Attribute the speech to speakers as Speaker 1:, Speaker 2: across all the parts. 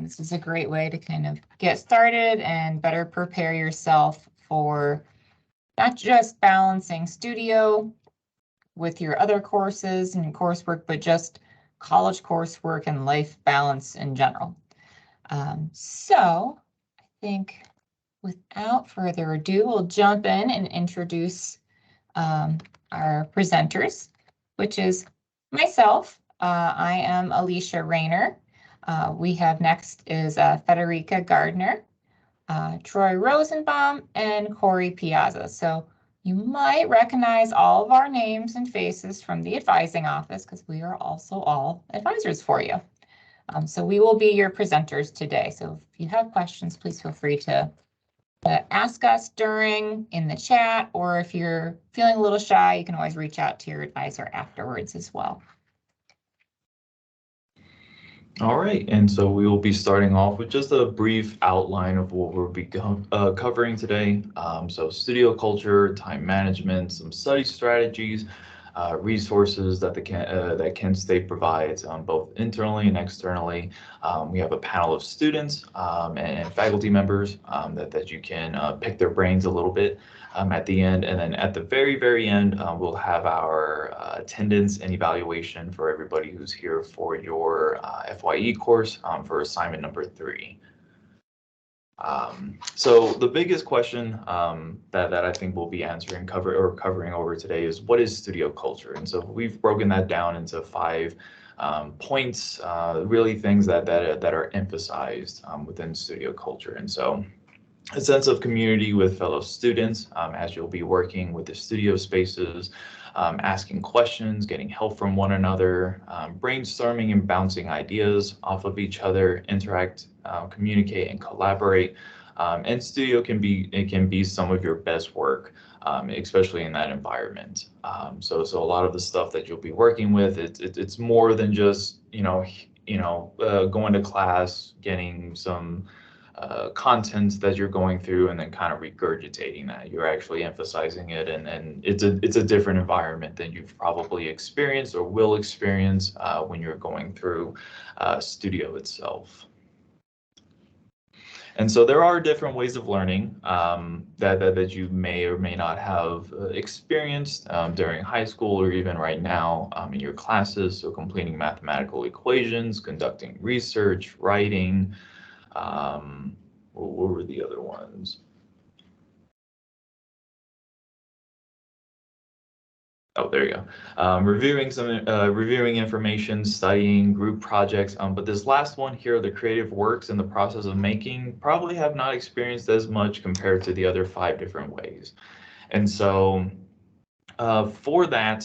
Speaker 1: This is a great way to kind of get started and better prepare yourself for not just balancing studio with your other courses and coursework, but just college coursework and life balance in general. So I think without further ado, we'll jump in and introduce our presenters, which is myself. I am Alicia Rayner. We have next is Federica Gardner, Troy Rosenbaum, and Corey Piazza. So you might recognize all of our names and faces from the advising office because we are also all advisors for you. So we will be your presenters today. So if you have questions, please feel free to ask us in the chat, or if you're feeling a little shy, you can always reach out to your advisor afterwards as well.
Speaker 2: All right, and so we will be starting off with just a brief outline of what we'll be covering today. So studio culture, time management, some study strategies, resources that that Kent State provides, both internally and externally. We have a panel of students and faculty members that you can pick their brains a little bit at the end. And then at the very end, we'll have our attendance and evaluation for everybody who's here for your FYE course for assignment number 3. So the biggest question that I think we'll be covering over today is, what is studio culture? And so we've broken that down into 5 points, really things that are emphasized within studio culture. And so a sense of community with fellow students as you'll be working with the studio spaces, asking questions, getting help from one another, brainstorming and bouncing ideas off of each other, interact, communicate, and collaborate. And studio can be some of your best work, especially in that environment. So a lot of the stuff that you'll be working with, it's more than just going to class, getting some content that you're going through and then kind of regurgitating that. You're actually emphasizing it, and it's a different environment than you've probably experienced or will experience when you're going through studio itself. And so there are different ways of learning that you may or may not have experienced during high school or even right now in your classes. So completing mathematical equations, conducting research, writing. What were the other ones? Oh, there you go. Reviewing information, studying group projects. But this last one here, the creative works in the process of making, probably have not experienced as much compared to the other 5 different ways. And so for that,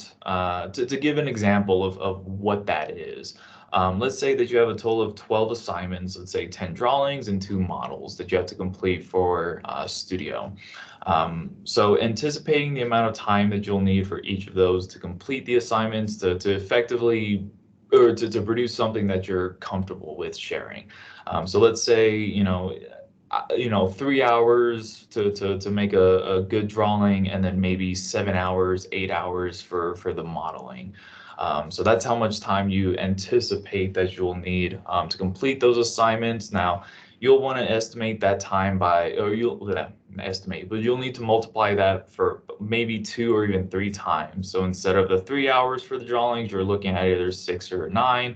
Speaker 2: to give an example of what that is, let's say that you have a total of 12 assignments, let's say 10 drawings and 2 models that you have to complete for studio. So anticipating the amount of time that you'll need for each of those to complete the assignments, to effectively, or to produce something that you're comfortable with sharing. So let's say, 3 hours to make a good drawing, and then maybe 7 hours, 8 hours for the modeling. So that's how much time you anticipate that you'll need to complete those assignments. Now, you'll want to estimate that time by, or you'll need to multiply that for maybe 2 or even 3 times. So instead of the 3 hours for the drawings, you're looking at either 6 or 9,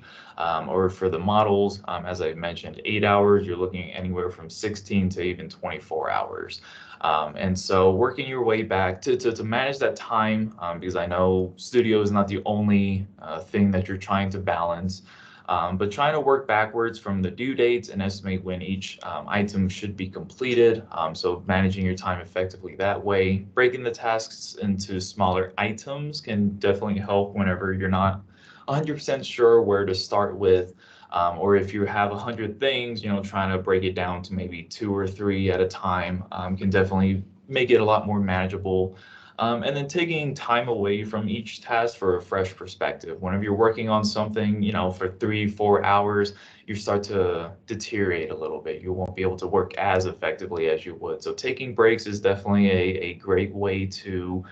Speaker 2: or for the models, as I mentioned, 8 hours, you're looking at anywhere from 16 to even 24 hours. And so working your way back to manage that time, because I know studio is not the only thing that you're trying to balance, but trying to work backwards from the due dates and estimate when each item should be completed. So managing your time effectively that way. Breaking the tasks into smaller items can definitely help whenever you're not 100% sure where to start with. Or if you have 100 things, trying to break it down to maybe 2 or 3 at a time can definitely make it a lot more manageable. And then taking time away from each task for a fresh perspective. Whenever you're working on something, for 3-4 hours, you start to deteriorate a little bit. You won't be able to work as effectively as you would. So taking breaks is definitely a great way to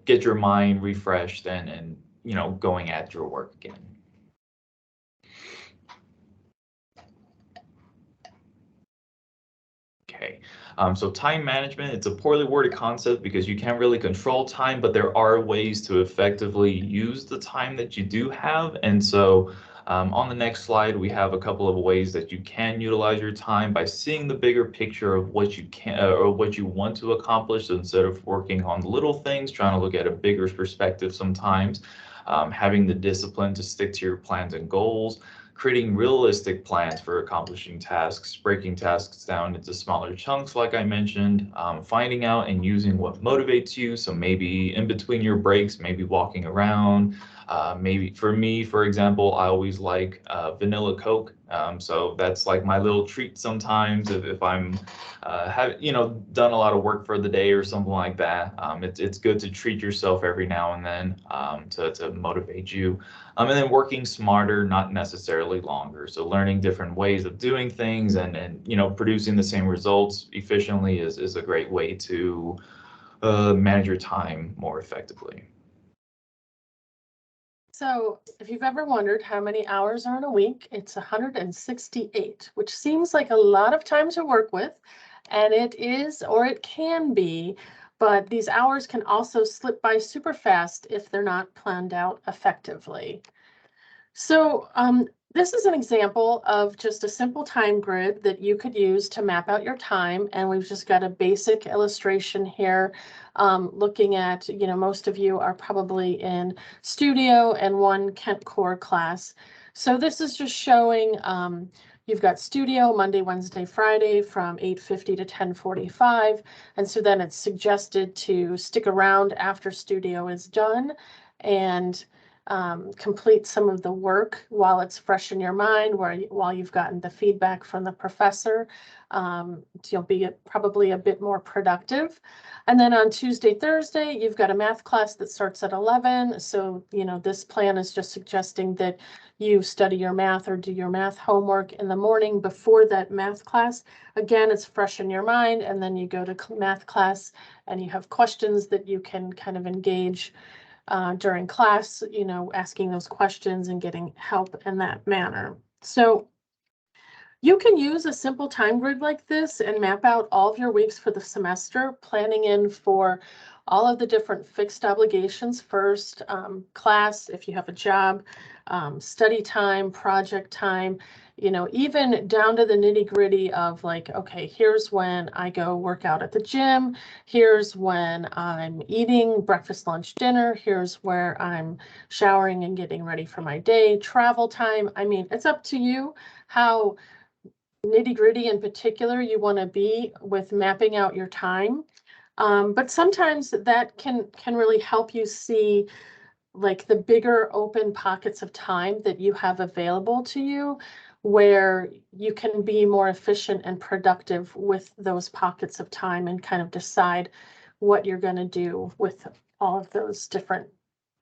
Speaker 2: get your mind refreshed and going at your work again. Okay, so time management, it's a poorly worded concept because you can't really control time, but there are ways to effectively use the time that you do have. And so on the next slide, we have a couple of ways that you can utilize your time by seeing the bigger picture of what you can or what you want to accomplish instead of working on little things, trying to look at a bigger perspective sometimes, having the discipline to stick to your plans and goals, creating realistic plans for accomplishing tasks, breaking tasks down into smaller chunks, like I mentioned, finding out and using what motivates you. So maybe in between your breaks, maybe walking around. Maybe for me, for example, I always like vanilla Coke. So that's like my little treat sometimes if I'm have done a lot of work for the day or something like that. It's good to treat yourself every now and then to motivate you. And then working smarter, not necessarily longer. So learning different ways of doing things and producing the same results efficiently is a great way to manage your time more effectively.
Speaker 3: So if you've ever wondered how many hours are in a week, it's 168, which seems like a lot of time to work with, and it is, or it can be, but these hours can also slip by super fast if they're not planned out effectively. So this is an example of just a simple time grid that you could use to map out your time. And we've just got a basic illustration here looking at, most of you are probably in studio and one Kent Core class. So this is just showing you've got studio Monday, Wednesday, Friday from 8:50 to 10:45. And so then it's suggested to stick around after studio is done and complete some of the work while it's fresh in your mind, while you've gotten the feedback from the professor. You'll be probably a bit more productive. And then on Tuesday, Thursday, you've got a math class that starts at 11. So, this plan is just suggesting that you study your math or do your math homework in the morning before that math class. Again, it's fresh in your mind, and then you go to math class and you have questions that you can kind of engage during class, asking those questions and getting help in that manner. So you can use a simple time grid like this and map out all of your weeks for the semester, planning in for all of the different fixed obligations first, class, if you have a job, study time, project time, even down to the nitty gritty of like, okay, here's when I go work out at the gym. Here's when I'm eating breakfast, lunch, dinner. Here's where I'm showering and getting ready for my day, travel time. I mean, it's up to you how nitty gritty in particular you want to be with mapping out your time. But sometimes that can really help you see like the bigger open pockets of time that you have available to you, where you can be more efficient and productive with those pockets of time and kind of decide what you're going to do with all of those different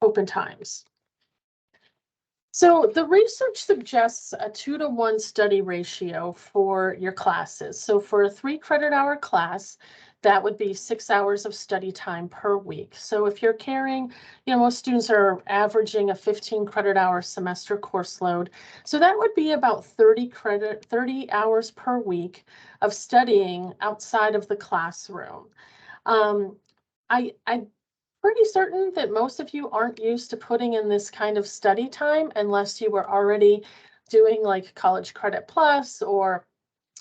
Speaker 3: open times. So the research suggests a 2-to-1 study ratio for your classes. So for a 3-credit-hour class, that would be 6 hours of study time per week. So if you're carrying, most students are averaging a 15-credit-hour semester course load. So that would be about 30 hours per week of studying outside of the classroom. I'm pretty certain that most of you aren't used to putting in this kind of study time unless you were already doing like College Credit Plus or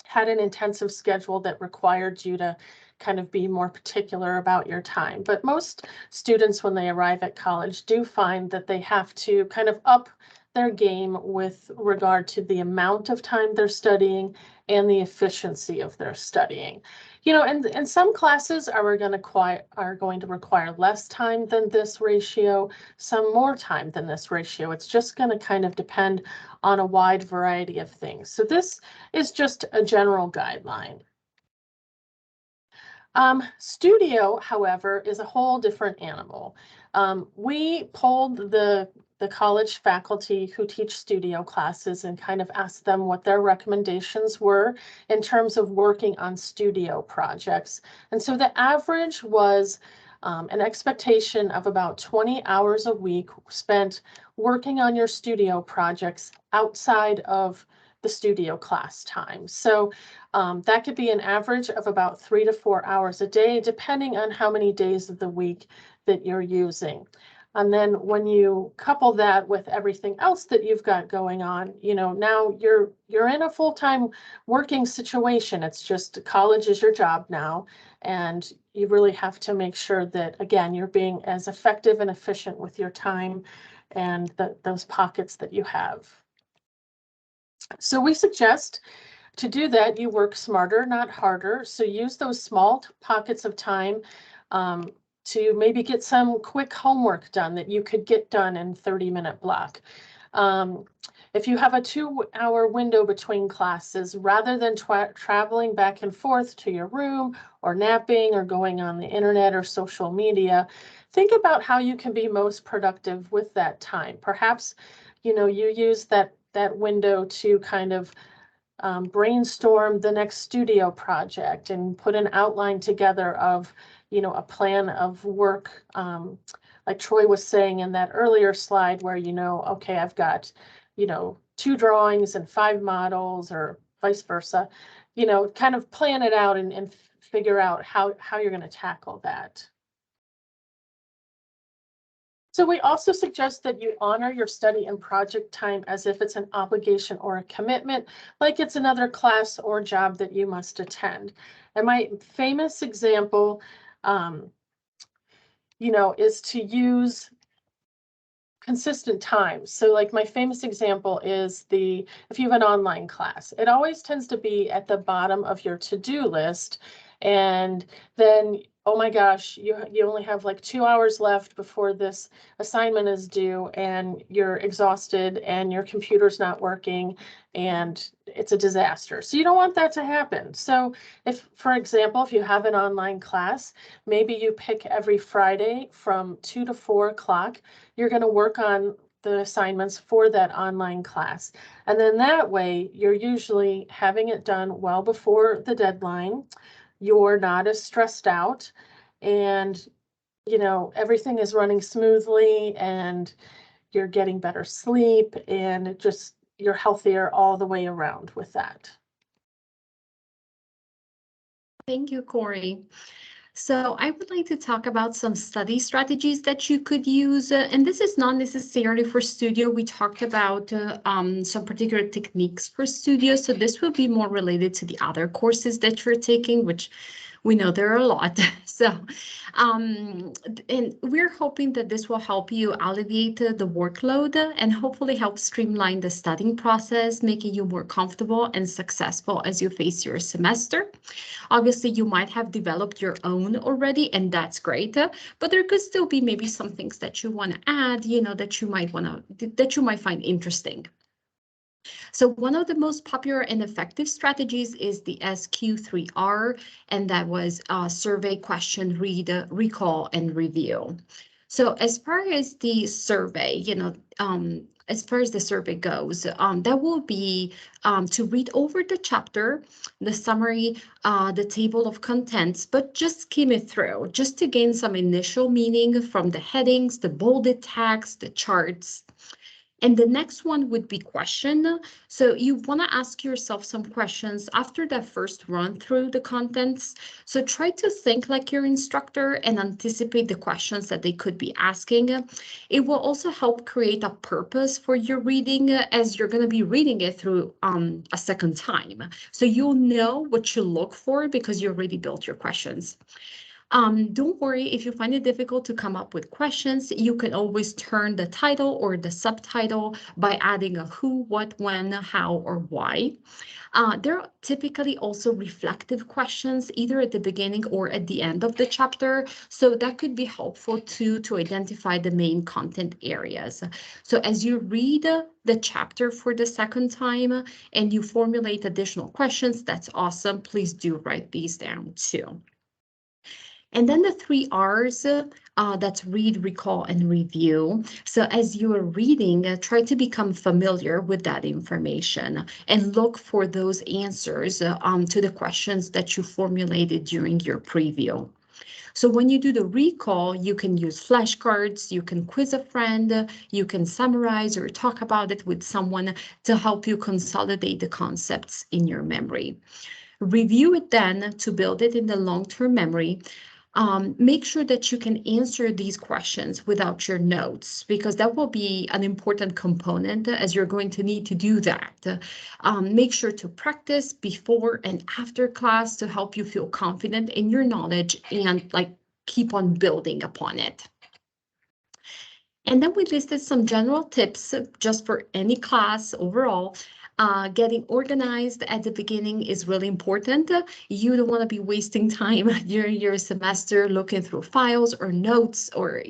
Speaker 3: had an intensive schedule that required you to kind of be more particular about your time. But most students, when they arrive at college, do find that they have to kind of up their game with regard to the amount of time they're studying and the efficiency of their studying. And some classes are going to require less time than this ratio, some more time than this ratio. It's just going to kind of depend on a wide variety of things. So this is just a general guideline. Studio, however, is a whole different animal. We polled the college faculty who teach studio classes and kind of asked them what their recommendations were in terms of working on studio projects. And so the average was an expectation of about 20 hours a week spent working on your studio projects outside of the studio class time. So that could be an average of about 3 to 4 hours a day, depending on how many days of the week that you're using. And then when you couple that with everything else that you've got going on, you know, now you're in a full-time working situation. It's just college is your job now. And you really have to make sure that, again, you're being as effective and efficient with your time and those pockets that you have. So we suggest to do that, you work smarter, not harder. So use those small pockets of time to maybe get some quick homework done that you could get done in 30-minute block. If you have a 2-hour window between classes, rather than traveling back and forth to your room or napping or going on the internet or social media, think about how you can be most productive with that time. Perhaps, you know, you use that window to kind of brainstorm the next studio project and put an outline together of, you know, a plan of work. Like Troy was saying in that earlier slide where, you know, okay, I've got, you know, 2 drawings and 5 models or vice versa, you know, kind of plan it out and figure out how you're going to tackle that. So we also suggest that you honor your study and project time as if it's an obligation or a commitment, like it's another class or job that you must attend. And my famous example, you know, is to use consistent times. So like my famous example is if you have an online class, it always tends to be at the bottom of your to-do list. And then, oh my gosh, you only have like 2 hours left before this assignment is due and you're exhausted and your computer's not working and it's a disaster. So you don't want that to happen. So if, for example, if you have an online class, maybe you pick every Friday from 2 to 4 o'clock, you're going to work on the assignments for that online class. And then that way you're usually having it done well before the deadline. You're not as stressed out and, you know, everything is running smoothly and you're getting better sleep and just you're healthier all the way around with that.
Speaker 4: Thank you, Corey. So I would like to talk about some study strategies that you could use. And this is not necessarily for studio. We talked about some particular techniques for studio. So this will be more related to the other courses that you're taking, which we know there are a lot. So, and we're hoping that this will help you alleviate the workload and hopefully help streamline the studying process, making you more comfortable and successful as you face your semester. Obviously, you might have developed your own already, and that's great. But there could still be maybe some things that you want to add, you know, that you might find interesting. So one of the most popular and effective strategies is the SQ3R, and that was survey, question, read, recall, and review. So as far as the survey, you know, as far as the survey goes, that will be to read over the chapter, the summary, the table of contents, but just skim it through, just to gain some initial meaning from the headings, the bolded text, the charts. And the next one would be question. So you want to ask yourself some questions after that first run through the contents. So try to think like your instructor and anticipate the questions that they could be asking. It will also help create a purpose for your reading as you're going to be reading it through a second time. So you'll know what you look for because you already built your questions. Don't worry if you find it difficult to come up with questions. You can always turn the title or the subtitle by adding a who, what, when, how, or why. There are typically also reflective questions either at the beginning or at the end of the chapter. So that could be helpful too to identify the main content areas. So as you read the chapter for the second time and you formulate additional questions, that's awesome. Please do write these down too. And then the 3 R's, that's read, recall, and review. So as you are reading, try to become familiar with that information and look for those answers to the questions that you formulated during your preview. So when you do the recall, you can use flashcards, you can quiz a friend, you can summarize or talk about it with someone to help you consolidate the concepts in your memory. Review it then to build it in the long-term memory. Make sure that you can answer these questions without your notes, because that will be an important component as you're going to need to do that. Make sure to practice before and after class to help you feel confident in your knowledge and keep on building upon it. And then we listed some general tips just for any class overall. Getting organized at the beginning is really important. You don't want to be wasting time during your semester looking through files or notes or,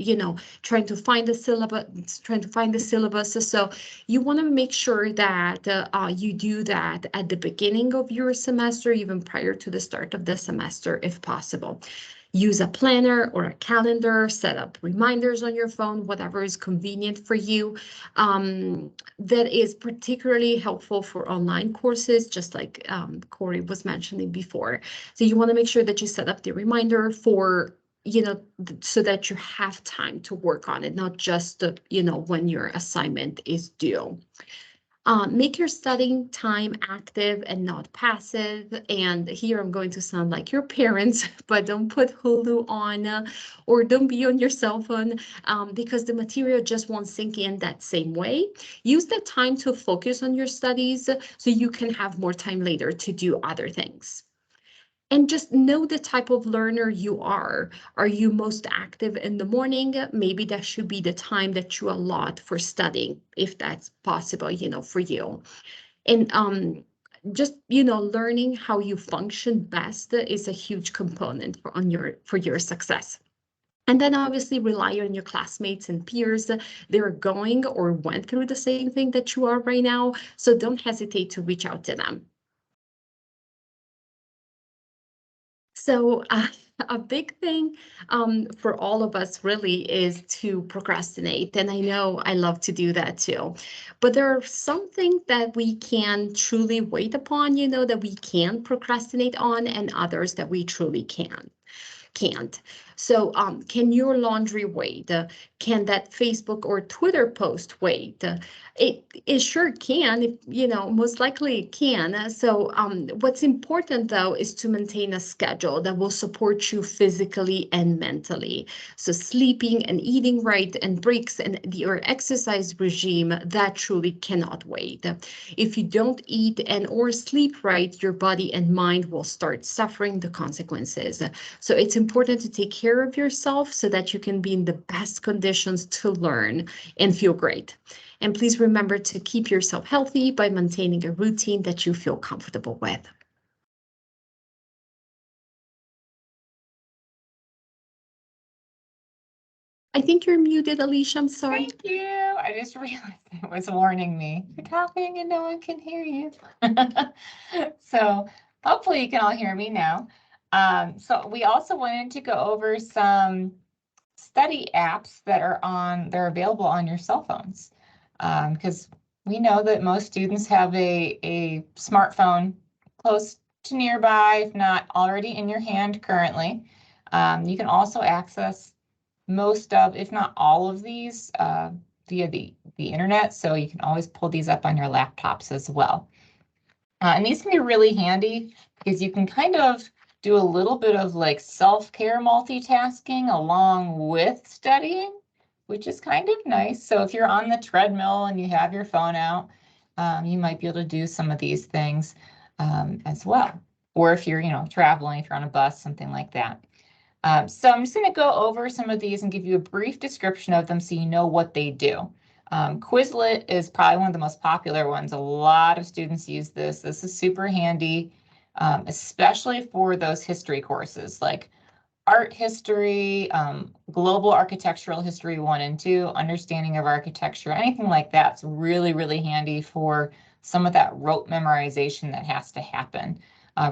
Speaker 4: trying to find the syllabus. So you want to make sure that you do that at the beginning of your semester, even prior to the start of the semester, if possible. Use a planner or a calendar, set up reminders on your phone, whatever is convenient for you. That is particularly helpful for online courses, just like Corey was mentioning before. So you want to make sure that you set up the reminder for, so that you have time to work on it, not just, when your assignment is due. Make your studying time active and not passive. And here I'm going to sound like your parents, but don't put Hulu on or don't be on your cell phone because the material just won't sink in that same way. Use that time to focus on your studies so you can have more time later to do other things. And just know the type of learner you are. Are you most active in the morning? Maybe that should be the time that you allot for studying, if that's possible, for you. And just, learning how you function best is a huge component for your success. And then obviously rely on your classmates and peers. They're going or went through the same thing that you are right now. So don't hesitate to reach out to them. So a big thing for all of us really is to procrastinate. And I know I love to do that too. But there are some things that we can truly wait upon, that we can procrastinate on, and others that we truly can't. So can your laundry wait? Can that Facebook or Twitter post wait? It sure can, most likely it can. So what's important though is to maintain a schedule that will support you physically and mentally. So sleeping and eating right and breaks and your exercise regime, that truly cannot wait. If you don't eat and or sleep right, your body and mind will start suffering the consequences. So it's important to take care of yourself so that you can be in the best conditions to learn and feel great. And please remember to keep yourself healthy by maintaining a routine that you feel comfortable with. I think you're muted, Alicia. I'm sorry.
Speaker 1: Thank you. I just realized it was warning me. You're talking and no one can hear you. So hopefully you can all hear me now. So we also wanted to go over some study apps that are they're available on your cell phones. Because we know that most students have a smartphone close to nearby, if not already in your hand currently. You can also access most of, if not all of these via the internet. So you can always pull these up on your laptops as well. And these can be really handy because you can kind of do a little bit of like self-care multitasking along with studying, which is kind of nice. So if you're on the treadmill and you have your phone out, you might be able to do some of these things as well. Or if you're, traveling, if you're on a bus, something like that. So I'm just going to go over some of these and give you a brief description of them so you know what they do. Quizlet is probably one of the most popular ones. A lot of students use this. This is super handy, especially for those history courses like art history, global architectural history 1 and 2, understanding of architecture, anything like that's really, really handy for some of that rote memorization that has to happen.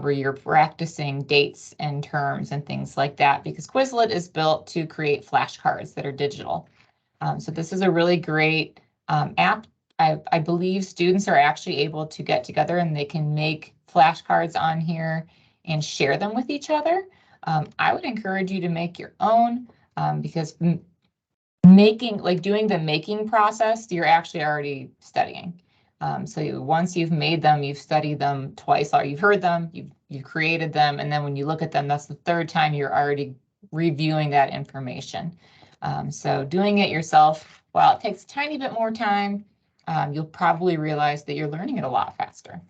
Speaker 1: Where you're practicing dates and terms and things like that, because Quizlet is built to create flashcards that are digital. So this is a really great app. I believe students are actually able to get together and they can make flashcards on here and share them with each other. I would encourage you to make your own because doing the making process, you're actually already studying. So once you've made them, you've studied them twice, or you've heard them, you've created them, and then when you look at them, that's the third time you're already reviewing that information. So doing it yourself, while it takes a tiny bit more time, you'll probably realize that you're learning it a lot faster.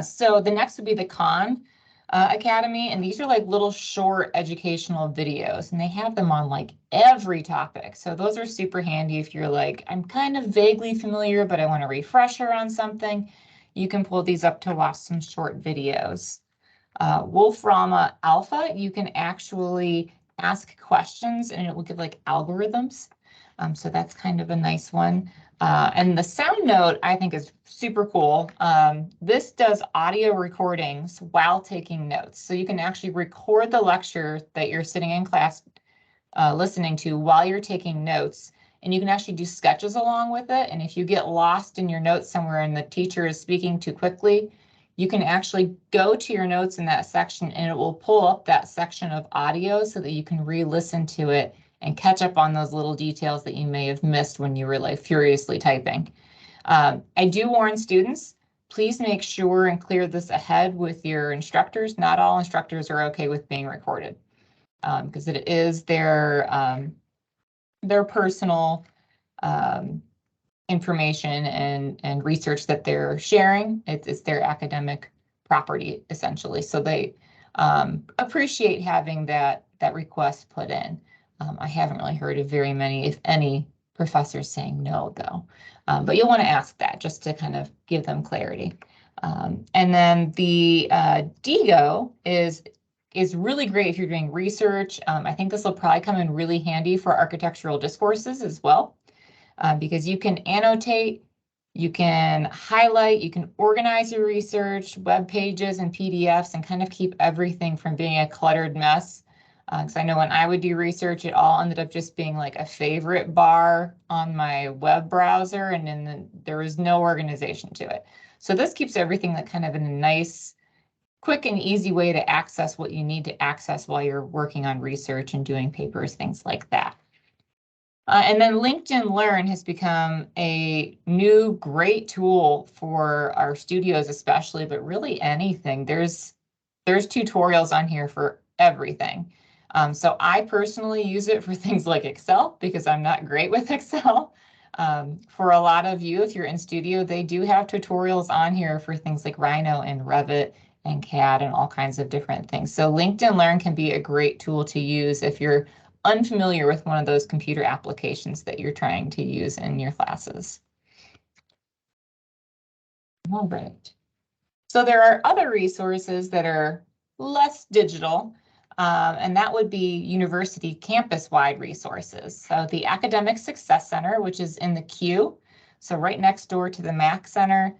Speaker 1: So the next would be the Khan Academy, and these are like little short educational videos, and they have them on like every topic. So those are super handy if you're like, I'm kind of vaguely familiar, but I want a refresher on something. You can pull these up to watch some short videos. Wolframa Alpha, you can actually ask questions and it will give like algorithms. So that's kind of a nice one. And the Sound Note, I think, is super cool. This does audio recordings while taking notes. So you can actually record the lecture that you're sitting in class listening to while you're taking notes. And you can actually do sketches along with it. And if you get lost in your notes somewhere and the teacher is speaking too quickly, you can actually go to your notes in that section and it will pull up that section of audio so that you can re-listen to it and catch up on those little details that you may have missed when you were like furiously typing. I do warn students, please make sure and clear this ahead with your instructors. Not all instructors are okay with being recorded because it is their personal information and research that they're sharing. It's their academic property, essentially. So they appreciate having that request put in. I haven't really heard of very many, if any, professors saying no, though. But you'll want to ask that just to kind of give them clarity. And then the DIGO is really great if you're doing research. I think this will probably come in really handy for architectural discourses as well. Because you can annotate, you can highlight, you can organize your research, web pages and PDFs, and kind of keep everything from being a cluttered mess. Because I know when I would do research, it all ended up just being like a favorite bar on my web browser, and then there was no organization to it. So this keeps everything like kind of in a nice, quick and easy way to access what you need to access while you're working on research and doing papers, things like that. And then LinkedIn Learn has become a new great tool for our studios especially, but really anything. There's tutorials on here for everything. So I personally use it for things like Excel because I'm not great with Excel. For a lot of you, if you're in studio, they do have tutorials on here for things like Rhino and Revit and CAD and all kinds of different things. So LinkedIn Learn can be a great tool to use if you're unfamiliar with one of those computer applications that you're trying to use in your classes. All right. So there are other resources that are less digital, and that would be university campus-wide resources. So the Academic Success Center, which is in the Q, so right next door to the Mac Center,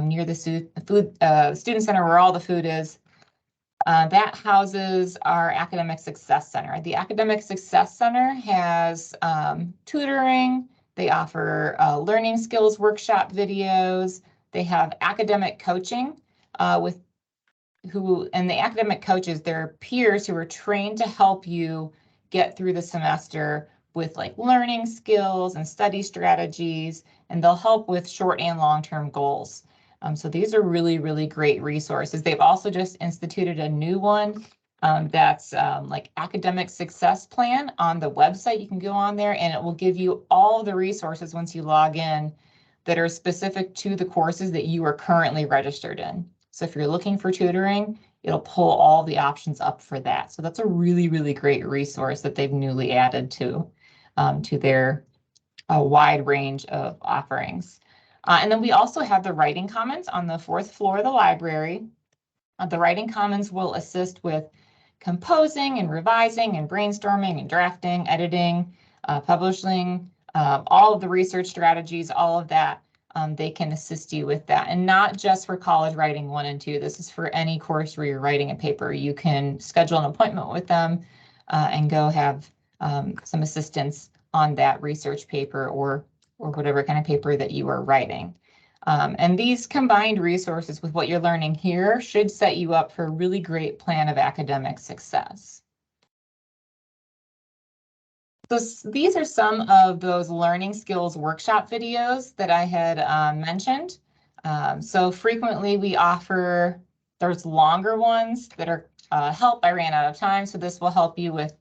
Speaker 1: near the Student Center where all the food is. That houses our Academic Success Center. The Academic Success Center has tutoring. They offer learning skills workshop videos. They have academic coaching and the academic coaches, they're peers who are trained to help you get through the semester with like learning skills and study strategies, and they'll help with short and long-term goals. So these are really, really great resources. They've also just instituted a new one that's like Academic Success Plan on the website. You can go on there and it will give you all the resources once you log in that are specific to the courses that you are currently registered in. So if you're looking for tutoring, it'll pull all the options up for that. So that's a really, really great resource that they've newly added to their wide range of offerings. And then we also have the Writing Commons on the 4th floor of the library. The Writing Commons will assist with composing and revising and brainstorming and drafting, editing, publishing, all of the research strategies, all of that. They can assist you with that, and not just for college writing 1 and 2. This is for any course where you're writing a paper. You can schedule an appointment with them and go have some assistance on that research paper or whatever kind of paper that you are writing. And these combined resources with what you're learning here should set you up for a really great plan of academic success. So these are some of those learning skills workshop videos that I had mentioned. So frequently we offer, there's longer ones that are help. I ran out of time, so this will help you with,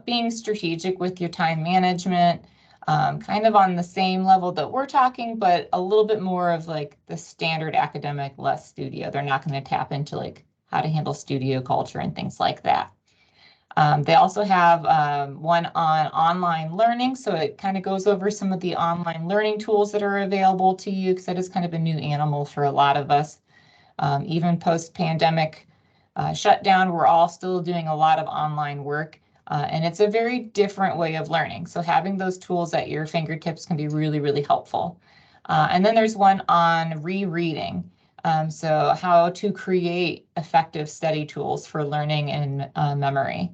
Speaker 1: being strategic with your time management, kind of on the same level that we're talking, but a little bit more of like the standard academic, less studio. They're not going to tap into like how to handle studio culture and things like that. They also have one on online learning, so it kind of goes over some of the online learning tools that are available to you, because that is kind of a new animal for a lot of us. Even post-pandemic shutdown, we're all still doing a lot of online work, and it's a very different way of learning. So having those tools at your fingertips can be really, really helpful. And then there's one on rereading. So how to create effective study tools for learning and memory.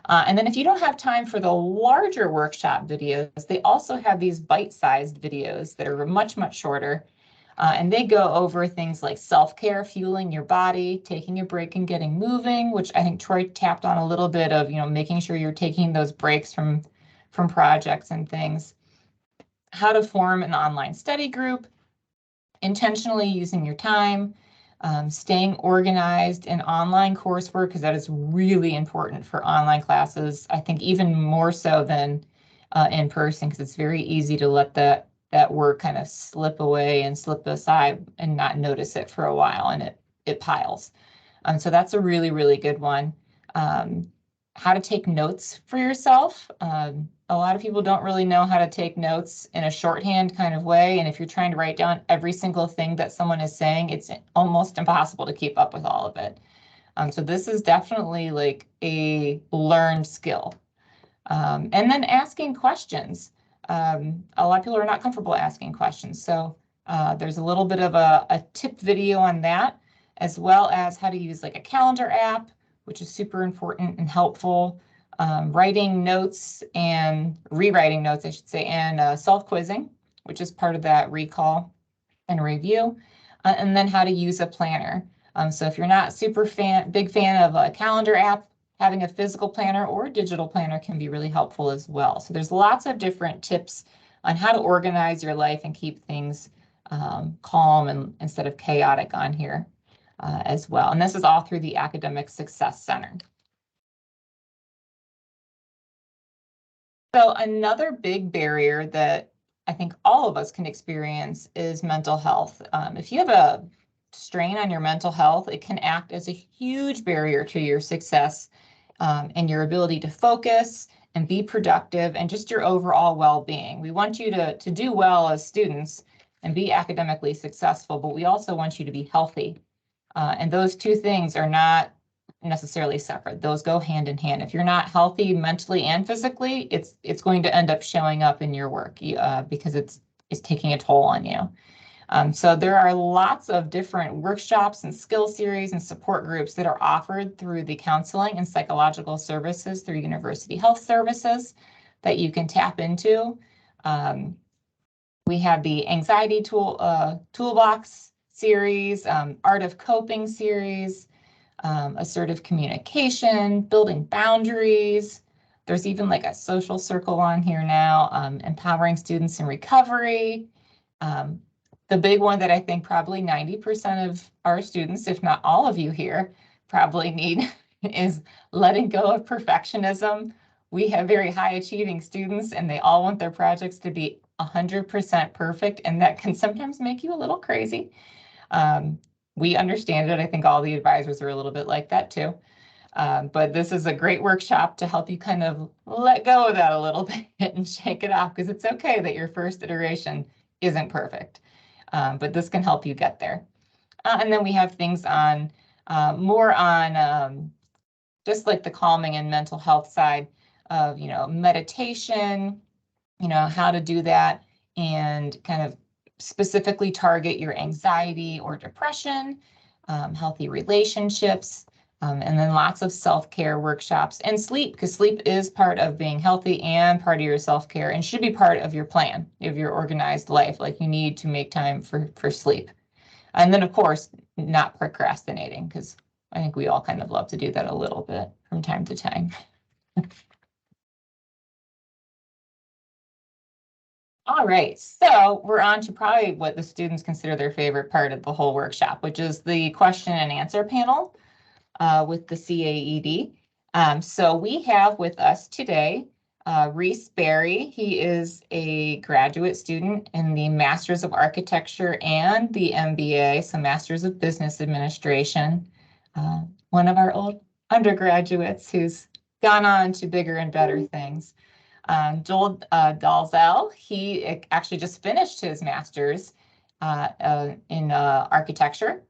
Speaker 1: And then if you don't have time for the larger workshop videos, they also have these bite-sized videos that are much, much shorter. And they go over things like self-care, fueling your body, taking a break and getting moving, which I think Troy tapped on a little bit of, making sure you're taking those breaks from projects and things. How to form an online study group, intentionally using your time, staying organized in online coursework, because that is really important for online classes. I think even more so than in person, because it's very easy to let that work kind of slip away and slip aside and not notice it for a while, and it piles. So that's a really, really good one. How to take notes for yourself. A lot of people don't really know how to take notes in a shorthand kind of way. And if you're trying to write down every single thing that someone is saying, it's almost impossible to keep up with all of it. So this is definitely like a learned skill. And then asking questions. A lot of people are not comfortable asking questions. So there's a little bit of a tip video on that, as well as how to use like a calendar app, which is super important and helpful. Writing notes and rewriting notes, I should say, and self-quizzing, which is part of that recall and review. And then how to use a planner. So if you're not big fan of a calendar app, having a physical planner or a digital planner can be really helpful as well. So there's lots of different tips on how to organize your life and keep things calm and instead of chaotic on here as well. And this is all through the Academic Success Center. So another big barrier that I think all of us can experience is mental health. If you have a strain on your mental health, it can act as a huge barrier to your success and your ability to focus and be productive and just your overall well-being. We want you to do well as students and be academically successful, but we also want you to be healthy. And those two things are not necessarily separate. Those go hand in hand. If you're not healthy mentally and physically, it's going to end up showing up in your work because it's taking a toll on you. So there are lots of different workshops and skill series and support groups that are offered through the counseling and psychological services through University Health Services that you can tap into. We have the anxiety toolbox series, art of coping series, assertive communication, building boundaries. There's even like a social circle on here now, empowering students in recovery. The big one that I think probably 90% of our students, if not all of you here, probably need is letting go of perfectionism. We have very high achieving students and they all want their projects to be 100% perfect, and that can sometimes make you a little crazy. We understand it. I think all the advisors are a little bit like that too. But this is a great workshop to help you kind of let go of that a little bit and shake it off, because it's okay that your first iteration isn't perfect. But this can help you get there. And then we have things on more on just like the calming and mental health side of, meditation, how to do that and kind of specifically target your anxiety or depression, healthy relationships, And then lots of self-care workshops and sleep, because sleep is part of being healthy and part of your self-care and should be part of your plan of your organized life. Like you need to make time for sleep. And then, of course, not procrastinating, because I think we all kind of love to do that a little bit from time to time. All right, so we're on to probably what the students consider their favorite part of the whole workshop, which is the question and answer panel with the CAED. So we have with us today Reese Berry. He is a graduate student in the Masters of Architecture and the MBA, so Masters of Business Administration. One of our old undergraduates who's gone on to bigger and better things. Joel Dalzell, he actually just finished his master's in architecture.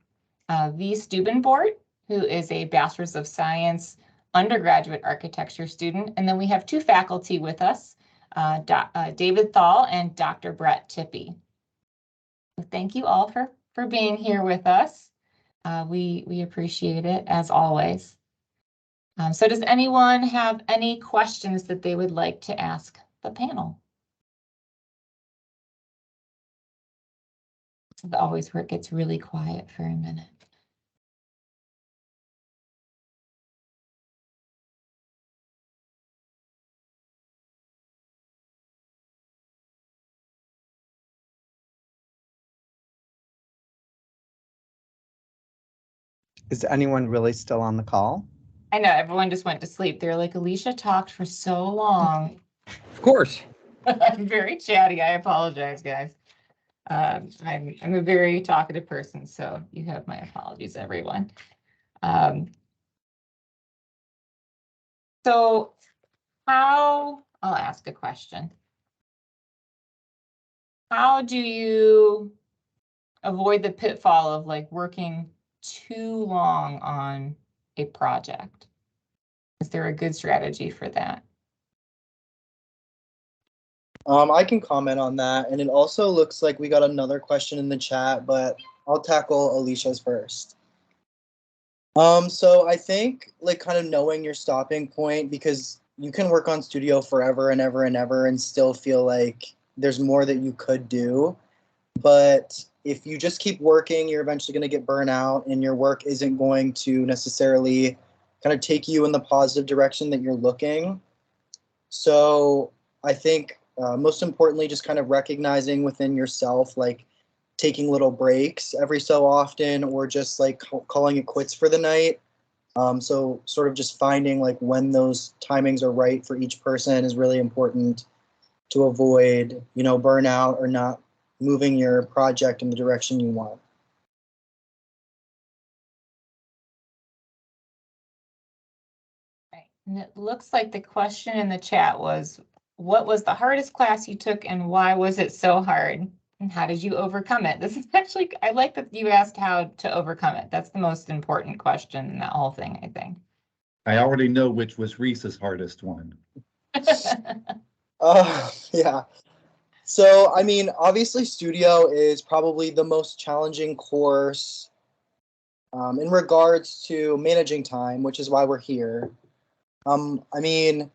Speaker 1: V. Stubenbort, who is a Bachelor's of Science undergraduate architecture student. And then we have two faculty with us, David Thal and Dr. Brett Tippy. Thank you all for being here with us. We appreciate it as always. So does anyone have any questions that they would like to ask the panel? This is always where it gets really quiet for a minute.
Speaker 5: Is anyone really still on the call?
Speaker 1: I know everyone just went to sleep. They're like, Alicia talked for so long.
Speaker 5: Of course.
Speaker 1: I'm very chatty. I apologize, guys. I'm a very talkative person, so you have my apologies, everyone. So I'll ask a question. How do you avoid the pitfall of like working too long on a project? Is there a good strategy for that?
Speaker 6: I can comment on that, and it also looks like we got another question in the chat, but I'll tackle Alicia's first. So I think like kind of knowing your stopping point, because you can work on studio forever and ever and ever and still feel like there's more that you could do. But if you just keep working, you're eventually going to get burnt out, and your work isn't going to necessarily kind of take you in the positive direction that you're looking. So I think most importantly, just kind of recognizing within yourself, like taking little breaks every so often, or just like calling it quits for the night. So sort of just finding like when those timings are right for each person is really important to avoid, burnout or not moving your project in the direction you want.
Speaker 1: Right. And it looks like the question in the chat was, what was the hardest class you took and why was it so hard? And how did you overcome it? This is actually, I like that you asked how to overcome it. That's the most important question in that whole thing, I think.
Speaker 7: I already know which was Reese's hardest one.
Speaker 6: Yeah. So, I mean, obviously studio is probably the most challenging course in regards to managing time, which is why we're here. I mean,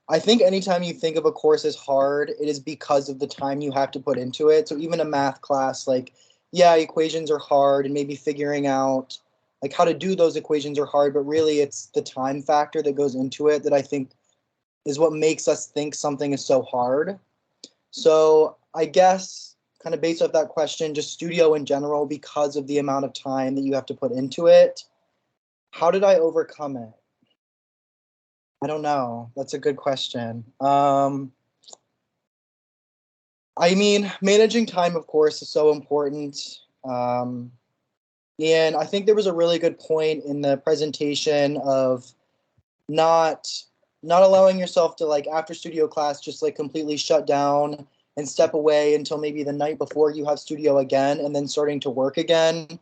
Speaker 6: I think anytime you think of a course as hard, it is because of the time you have to put into it. So even a math class, like, yeah, equations are hard, and maybe figuring out like how to do those equations are hard, but really it's the time factor that goes into it that I think is what makes us think something is so hard. So I guess kind of based off that question, just studio in general, because of the amount of time that you have to put into it, how did I overcome it? I don't know. That's a good question. I mean, managing time, of course, is so important. And I think there was a really good point in the presentation of not allowing yourself to, like, after studio class, just like completely shut down and step away until maybe the night before you have studio again, and then starting to work again.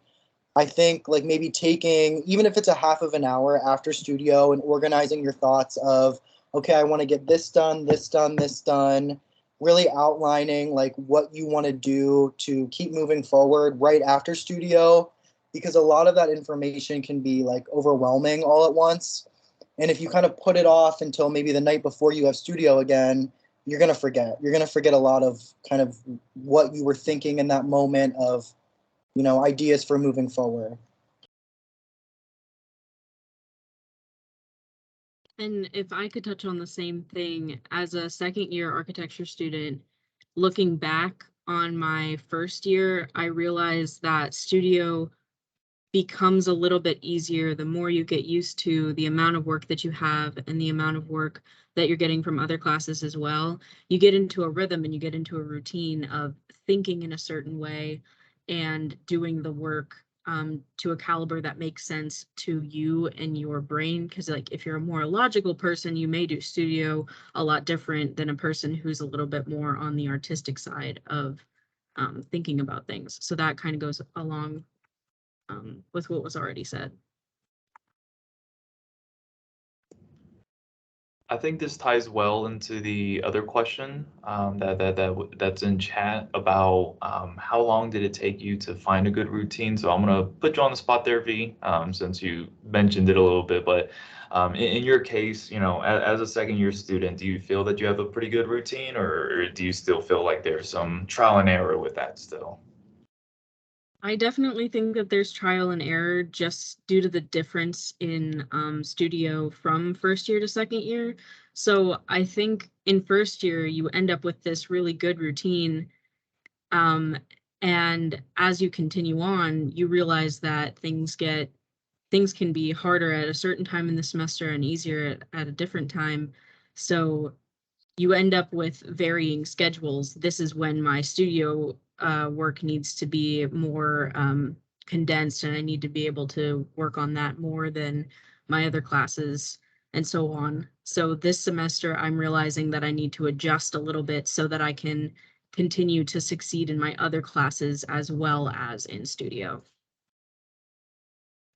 Speaker 6: I think like maybe taking, even if it's a half of an hour after studio, and organizing your thoughts of, okay, I want to get this done, this done, this done, really outlining like what you want to do to keep moving forward right after studio because a lot of that information can be like overwhelming all at once. And if you kind of put it off until maybe the night before you have studio again, you're going to forget. You're going to forget a lot of kind of what you were thinking in that moment of, you know, ideas for moving forward.
Speaker 8: And if I could touch on the same thing, as a second year architecture student, looking back on my first year, I realized that studio becomes a little bit easier the more you get used to the amount of work that you have and the amount of work that you're getting from other classes as well. You get into a rhythm and you get into a routine of thinking in a certain way and doing the work to a caliber that makes sense to you and your brain. Because like if you're a more logical person, you may do studio a lot different than a person who's a little bit more on the artistic side of thinking about things. So that kind of goes along with what was already said.
Speaker 2: I think this ties well into the other question that's in chat about how long did it take you to find a good routine. So I'm gonna put you on the spot there, V, since you mentioned it a little bit. But in your case, you know, as a second year student, do you feel that you have a pretty good routine, or do you still feel like there's some trial and error with that still?
Speaker 8: I definitely think that there's trial and error just due to the difference in studio from first year to second year. So I think in first year, you end up with this really good routine. And as you continue on, you realize that things can be harder at a certain time in the semester and easier at a different time. So you end up with varying schedules. This is when my studio work needs to be more condensed, and I need to be able to work on that more than my other classes and so on. So this semester, I'm realizing that I need to adjust a little bit so that I can continue to succeed in my other classes as well as in studio.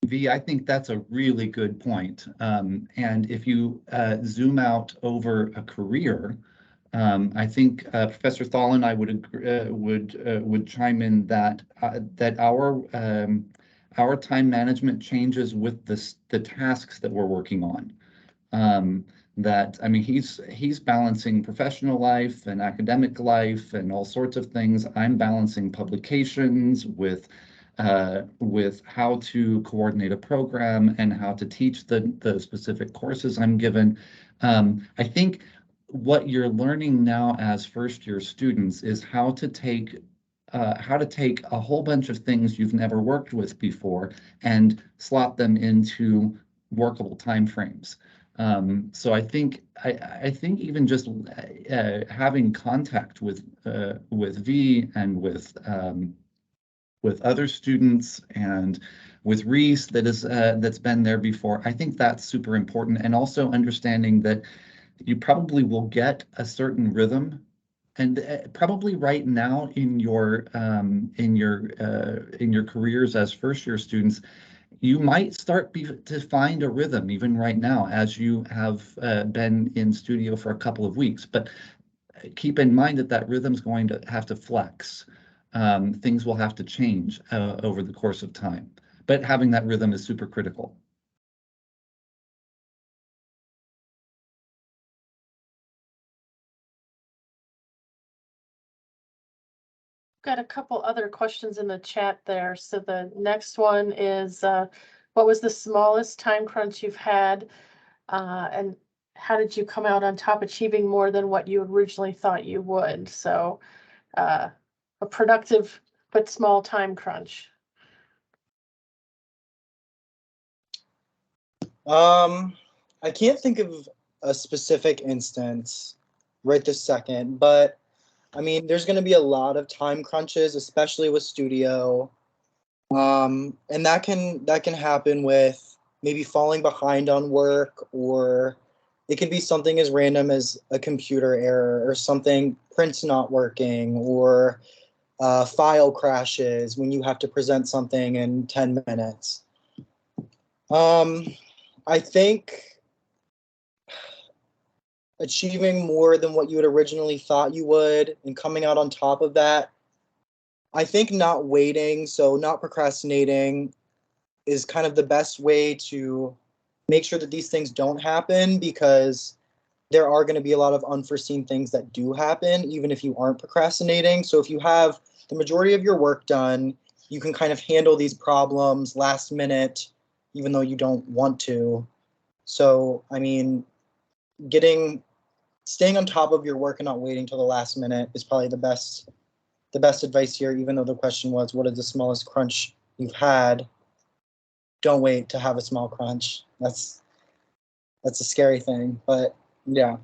Speaker 7: V, I think that's a really good point. And if you zoom out over a career, I think Professor Thal and I would chime in that our time management changes with the tasks that we're working on. That I mean, he's balancing professional life and academic life and all sorts of things. I'm balancing publications with how to coordinate a program and how to teach the specific courses I'm given. I think what you're learning now as first year students is how to take a whole bunch of things you've never worked with before and slot them into workable timeframes. So I think even just having contact with V and with other students and with Reese that's been there before, I think that's super important. And also understanding that you probably will get a certain rhythm, and probably right now in your careers as first year students, you might start to find a rhythm even right now as you have been in studio for a couple of weeks. But keep in mind that rhythm's going to have to flex. Things will have to change over the course of time. But having that rhythm is super critical.
Speaker 3: Got a couple other questions in the chat there. So the next one is, what was the smallest time crunch you've had? And how did you come out on top achieving more than what you originally thought you would? So a productive but small time crunch.
Speaker 6: I can't think of a specific instance right this second, but I mean, there's going to be a lot of time crunches, especially with studio. And that can happen with maybe falling behind on work, or it could be something as random as a computer error or something, print's not working, or file crashes when you have to present something in 10 minutes. I think achieving more than what you had originally thought you would and coming out on top of that, I think not waiting, so not procrastinating, is kind of the best way to make sure that these things don't happen, because there are going to be a lot of unforeseen things that do happen, even if you aren't procrastinating. So if you have the majority of your work done, you can kind of handle these problems last minute, even though you don't want to. So, I mean, staying on top of your work and not waiting till the last minute is probably the best advice here, even though the question was, what is the smallest crunch you've had? Don't wait to have a small crunch. That's a scary thing, but yeah.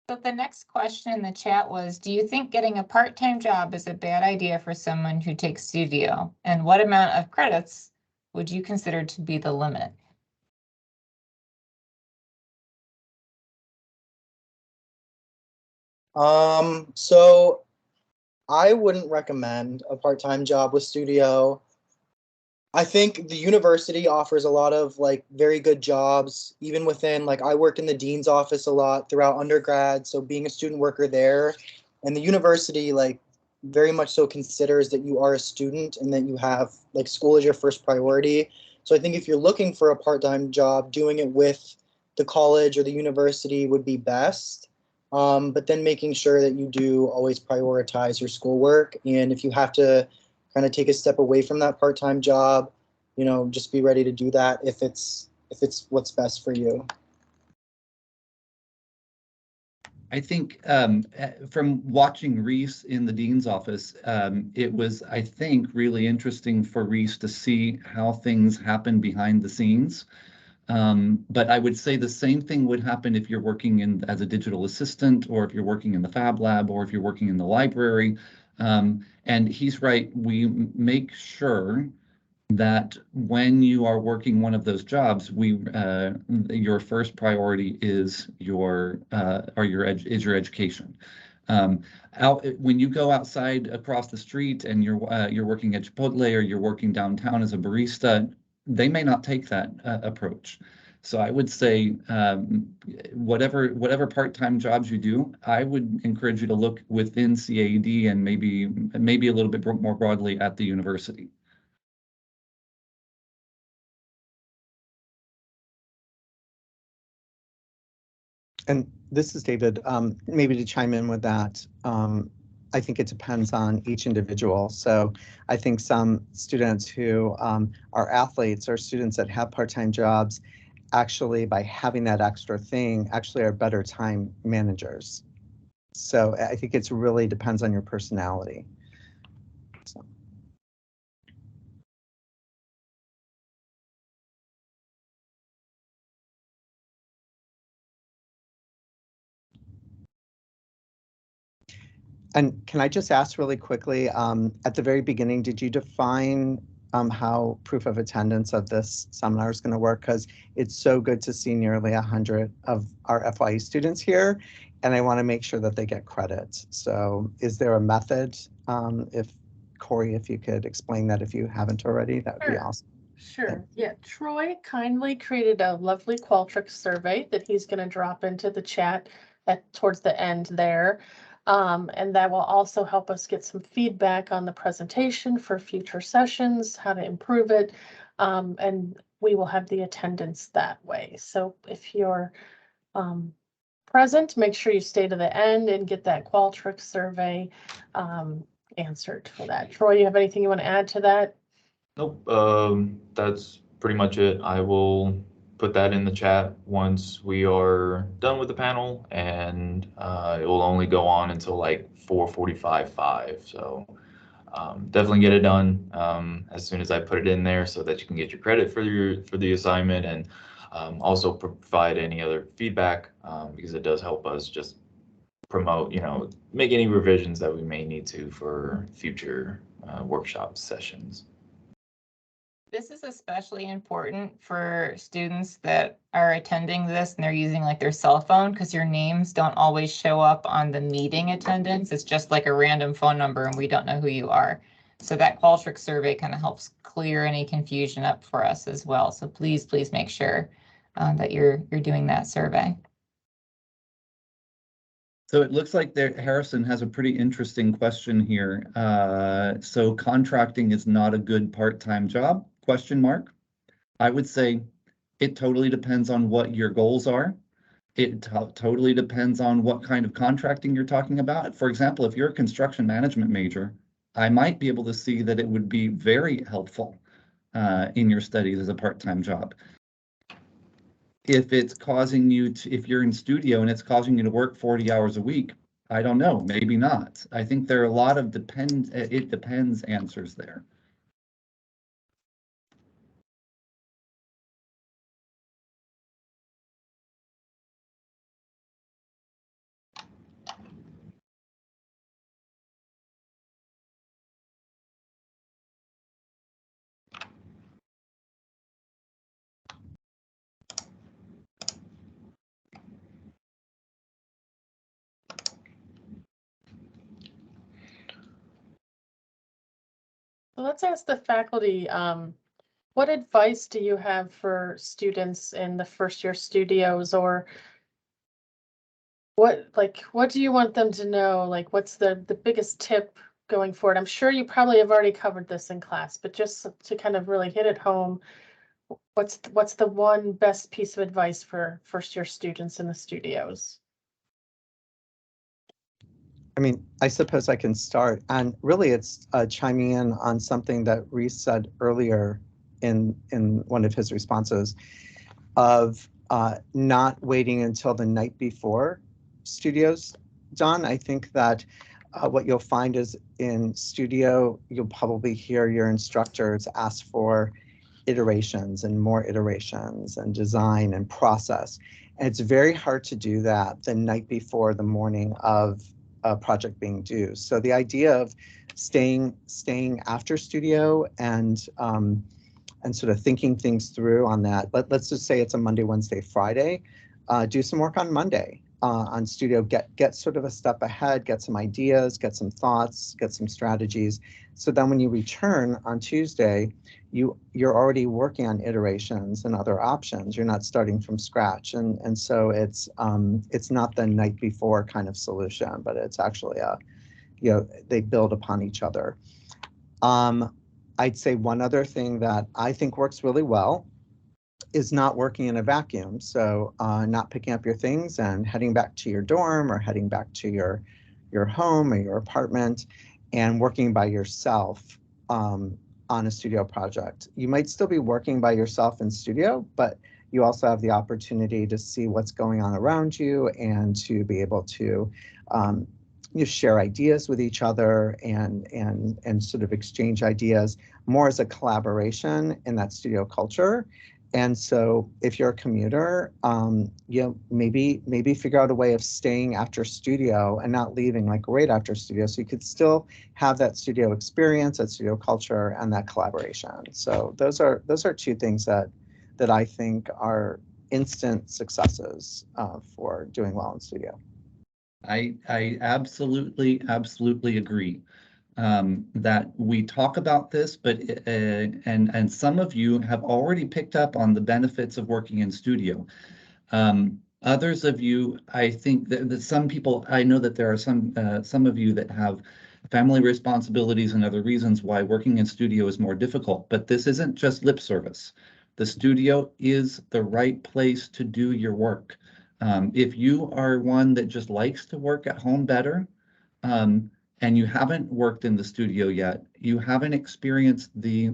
Speaker 1: So the next question in the chat was, do you think getting a part-time job is a bad idea for someone who takes studio? And what amount of credits would you consider to be the limit?
Speaker 6: So I wouldn't recommend a part-time job with studio. I think the university offers a lot of like very good jobs, even within, like, I worked in the dean's office a lot throughout undergrad. So being a student worker there, and the university like very much so considers that you are a student and that you have like school is your first priority. So I think if you're looking for a part-time job, doing it with the college or the university would be best. But then making sure that you do always prioritize your schoolwork. And if you have to kind of take a step away from that part-time job, just be ready to do that if it's what's best for you.
Speaker 7: I think from watching Reese in the dean's office, it was, I think, really interesting for Reese to see how things happen behind the scenes. But I would say the same thing would happen if you're working as a digital assistant, or if you're working in the Fab Lab, or if you're working in the library. And he's right, we make sure that when you are working one of those jobs, your first priority is your education. When you go outside across the street and you're working at Chipotle, or you're working downtown as a barista, they may not take that approach. So I would say whatever part-time jobs you do, I would encourage you to look within CAED and maybe a little bit more broadly at the university.
Speaker 5: And this is David. Maybe to chime in with that, I think it depends on each individual. So I think some students who are athletes, or students that have part-time jobs, actually by having that extra thing actually are better time managers. So I think it really depends on your personality. So. And can I just ask really quickly, at the very beginning, did you define how proof of attendance of this seminar is going to work? Because it's so good to see nearly 100 of our FYE students here, and I want to make sure that they get credit. So is there a method? Corey, if you could explain that if you haven't already, that would be awesome.
Speaker 3: Sure. Yeah. Troy kindly created a lovely Qualtrics survey that he's going to drop into the chat towards the end there. And that will also help us get some feedback on the presentation for future sessions, how to improve it. And we will have the attendance that way. So if you're present, make sure you stay to the end and get that Qualtrics survey answered for that. Troy, you have anything you want to add to that?
Speaker 2: Nope, that's pretty much it. I will put that in the chat once we are done with the panel, and it will only go on until like 4:45, 5. So definitely get it done as soon as I put it in there, so that you can get your credit for the assignment, and also provide any other feedback, because it does help us just promote, make any revisions that we may need to for future workshop sessions.
Speaker 1: This is especially important for students that are attending this and they're using like their cell phone, because your names don't always show up on the meeting attendance. It's just like a random phone number and we don't know who you are. So that Qualtrics survey kind of helps clear any confusion up for us as well. So please make sure that you're doing that survey.
Speaker 7: So it looks like there, Harrison has a pretty interesting question here. So contracting is not a good part-time job? Question mark. I would say it totally depends on what your goals are. It totally depends on what kind of contracting you're talking about. For example, if you're a construction management major, I might be able to see that it would be very helpful in your studies as a part-time job. If it's causing you to, if you're in studio and it's causing you to work 40 hours a week, I don't know, maybe not. I think there are a lot of it depends answers there.
Speaker 3: Let's ask the faculty, what advice do you have for students in the first year studios, or what do you want them to know? Like, what's the biggest tip going forward? I'm sure you probably have already covered this in class, but just to kind of really hit it home, what's the one best piece of advice for first year students in the studios?
Speaker 5: I mean, I suppose I can start, and really it's chiming in on something that Reese said earlier in one of his responses of not waiting until the night before studios done. I think that what you'll find is in studio, you'll probably hear your instructors ask for iterations and more iterations and design and process. And it's very hard to do that the night before the morning of a project being due. So the idea of staying after studio and sort of thinking things through on that. Let's just say it's a Monday, Wednesday, Friday. Do some work on Monday on studio. Get sort of a step ahead. Get some ideas. Get some thoughts. Get some strategies. So then when you return on Tuesday, you're already working on iterations and other options. You're not starting from scratch, and so it's not the night before kind of solution, but it's actually they build upon each other. I'd say one other thing that I think works really well is not working in a vacuum. So not picking up your things and heading back to your dorm or heading back to your home or your apartment and working by yourself on a studio project. You might still be working by yourself in studio, but you also have the opportunity to see what's going on around you and to be able to share ideas with each other and sort of exchange ideas more as a collaboration in that studio culture. And so if you're a commuter, maybe figure out a way of staying after studio and not leaving like right after studio, so you could still have that studio experience, that studio culture, and that collaboration. So those are two things that I think are instant successes for doing well in studio.
Speaker 7: I absolutely agree that we talk about this, but and some of you have already picked up on the benefits of working in studio. Others of you, I think that some people, I know that there are some of you that have family responsibilities and other reasons why working in studio is more difficult, but this isn't just lip service. The studio is the right place to do your work. If you are one that just likes to work at home better, and you haven't worked in the studio yet, you haven't experienced the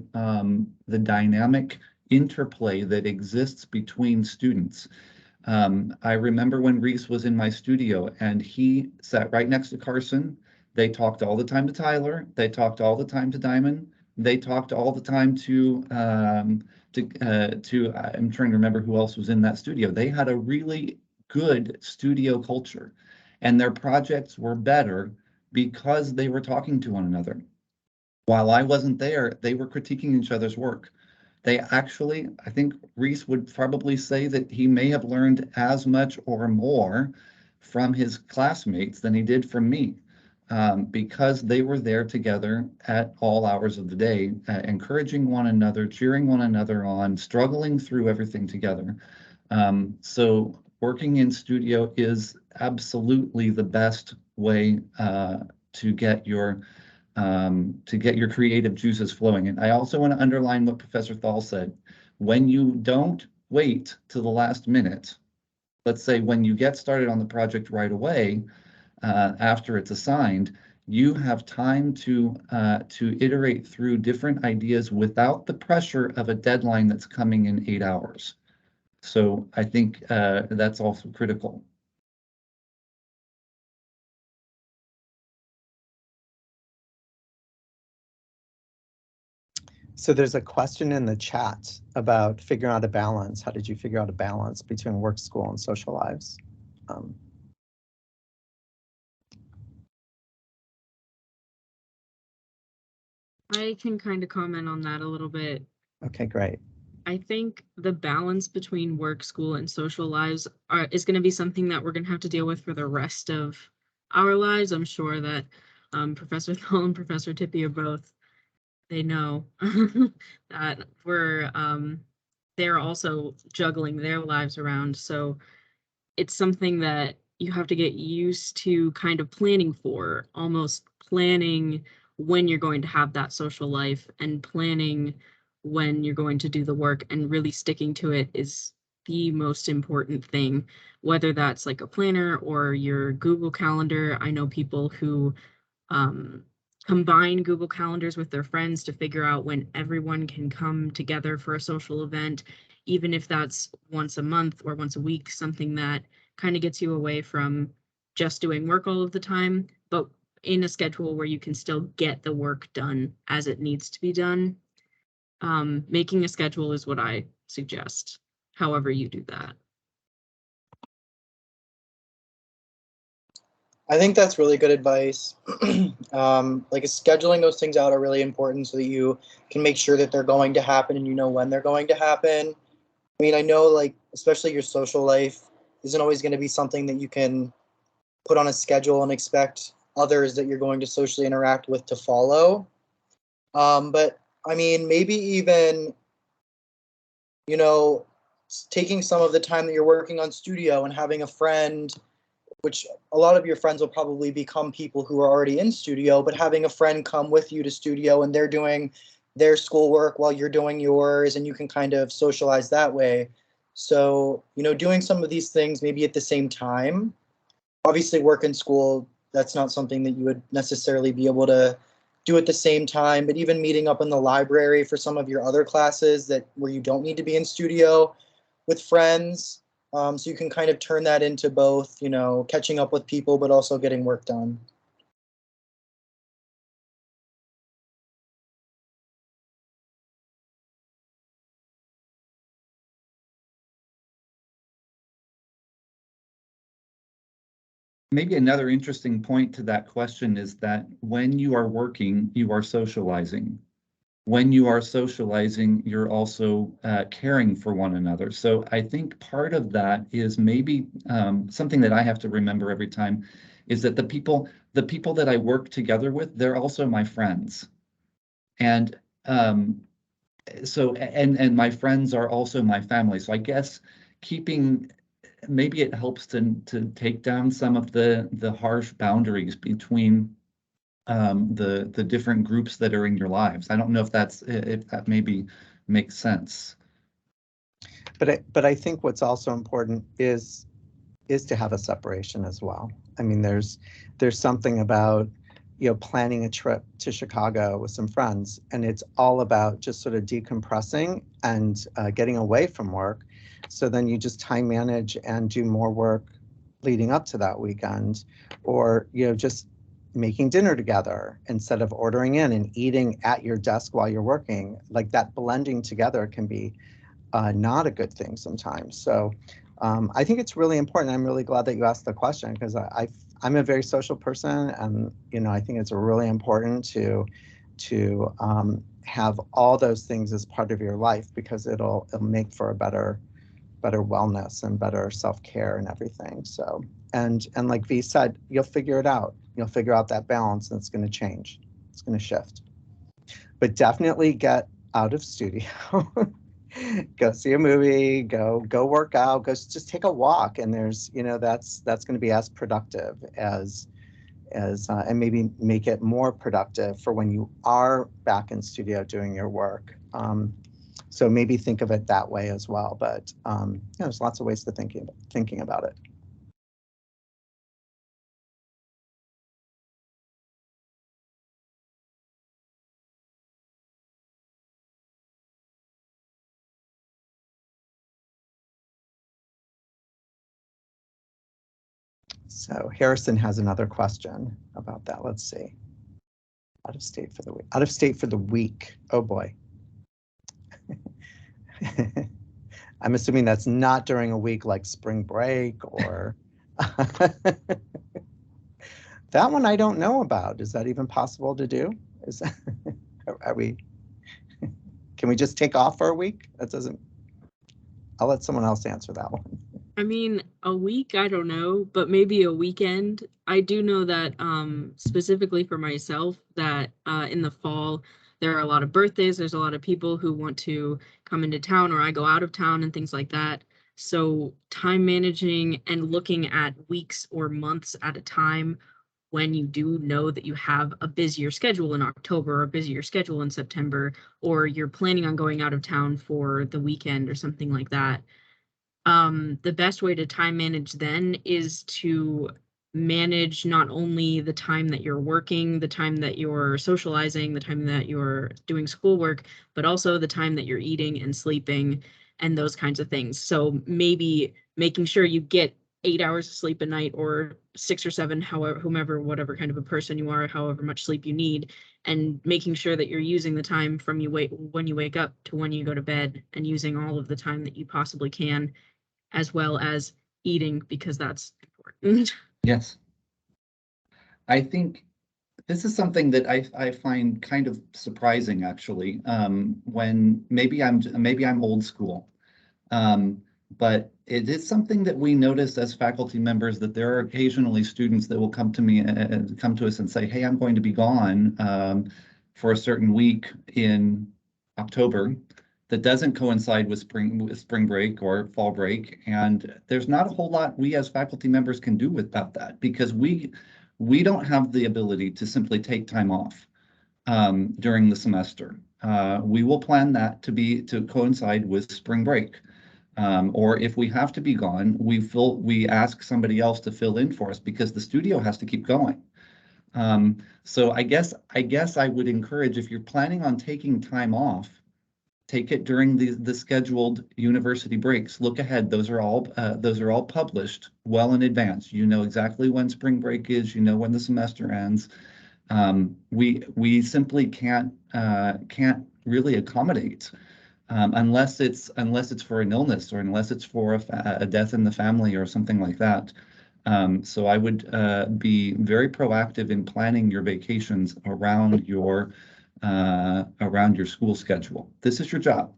Speaker 7: dynamic interplay that exists between students. I remember when Reese was in my studio and he sat right next to Carson. They talked all the time to Tyler. They talked all the time to Diamond. They talked all the time to I'm trying to remember who else was in that studio. They had a really good studio culture, and their projects were better because they were talking to one another. While I wasn't there, they were critiquing each other's work. They actually, I think Reese would probably say that he may have learned as much or more from his classmates than he did from me, because they were there together at all hours of the day, encouraging one another, cheering one another on, struggling through everything together. So working in studio is absolutely the best way to get your creative juices flowing. And I also want to underline what Professor Thal said. When you don't wait to the last minute, let's say when you get started on the project right away, after it's assigned, you have time to iterate through different ideas without the pressure of a deadline that's coming in 8 hours. So I think that's also critical.
Speaker 5: So there's a question in the chat about figuring out a balance. How did you figure out a balance between work, school, and social lives?
Speaker 8: I can kind of comment on that a little bit.
Speaker 5: Okay, great.
Speaker 8: I think the balance between work, school, and social lives is going to be something that we're going to have to deal with for the rest of our lives. I'm sure that Professor Thal and Professor Tippy are both, they know that they're also juggling their lives around. So it's something that you have to get used to kind of planning for, almost planning when you're going to have that social life and planning when you're going to do the work, and really sticking to it is the most important thing, whether that's like a planner or your Google Calendar. I know people who combine Google Calendars with their friends to figure out when everyone can come together for a social event, even if that's once a month or once a week, something that kind of gets you away from just doing work all of the time, but in a schedule where you can still get the work done as it needs to be done. Making a schedule is what I suggest, however you do that.
Speaker 6: I think that's really good advice. Like scheduling those things out are really important so that you can make sure that they're going to happen and you know when they're going to happen. I mean, I know like especially your social life isn't always going to be something that you can put on a schedule and expect others that you're going to socially interact with to follow. But I mean, maybe even, you know, taking some of the time that you're working on studio and having a friend, which a lot of your friends will probably become people who are already in studio, but having a friend come with you to studio and they're doing their schoolwork while you're doing yours, and you can kind of socialize that way. So, you know, doing some of these things maybe at the same time. Obviously, work and school, that's not something that you would necessarily be able to do at the same time, but even meeting up in the library for some of your other classes that where you don't need to be in studio with friends. So you can kind of turn that into both, you know, catching up with people, but also getting work done.
Speaker 7: Maybe another interesting point to that question is that when you are working, you are socializing. When you are socializing, you're also caring for one another. So I think part of that is maybe something that I have to remember every time is that the people that I work together with, they're also my friends. And so and my friends are also my family. So I guess maybe it helps to take down some of the harsh boundaries between the different groups that are in your lives. I don't know if that maybe makes sense.
Speaker 5: But I think what's also important is to have a separation as well. I mean, there's something about, you know, planning a trip to Chicago with some friends, and it's all about just sort of decompressing and getting away from work. So then you just time manage and do more work leading up to that weekend, or, you know, just making dinner together instead of ordering in and eating at your desk while you're working. Like that blending together can be not a good thing sometimes. So I think it's really important. I'm really glad that you asked the question, because I'm a very social person, and you know, I think it's really important to have all those things as part of your life, because it'll make for a better wellness and better self-care and everything. So and like V said, you'll figure it out. You'll figure out that balance, and it's going to change. It's going to shift. But definitely get out of studio. go see a movie, go work out, just take a walk, and there's, that's going to be as productive as and maybe make it more productive for when you are back in studio doing your work. So maybe think of it that way as well. But there's lots of ways to thinking about it. So Harrison has another question about that. Let's see. Out of state for the week. Out of state for the week. Oh boy. I'm assuming that's not during a week like spring break or that one I don't know about. Is that even possible to do? Is that, are we, can we just take off for a week? That doesn't, I'll let someone else answer that one.
Speaker 8: I mean, a week, I don't know, but maybe a weekend. I do know that specifically for myself, that in the fall, there are a lot of birthdays. There's a lot of people who want to come into town, or I go out of town and things like that. So time managing and looking at weeks or months at a time when you do know that you have a busier schedule in October or a busier schedule in September, or you're planning on going out of town for the weekend or something like that. The best way to time manage then is to manage not only the time that you're working, the time that you're socializing, the time that you're doing schoolwork, but also the time that you're eating and sleeping and those kinds of things. So maybe making sure you get 8 hours of sleep a night, or 6 or 7, however, whatever kind of a person you are, however much sleep you need, and making sure that you're using the time from when you wake up to when you go to bed, and using all of the time that you possibly can, as well as eating, because that's important.
Speaker 7: Yes. I think this is something that I find kind of surprising, actually, when maybe I'm old school. But it is something that we notice as faculty members, that there are occasionally students that will come to me and come to us and say, hey, I'm going to be gone for a certain week in October that doesn't coincide with spring break or fall break. And there's not a whole lot we as faculty members can do about that, because we don't have the ability to simply take time off during the semester. We will plan that to coincide with spring break. Or if we have to be gone, we ask somebody else to fill in for us, because the studio has to keep going. So I guess I would encourage, if you're planning on taking time off, take it during the scheduled university breaks. Look ahead; those are all published well in advance. You know exactly when spring break is. You know when the semester ends. We simply can't really accommodate. Unless it's for an illness, or unless it's for a death in the family or something like that. So I would be very proactive in planning your vacations around your school schedule. This is your job.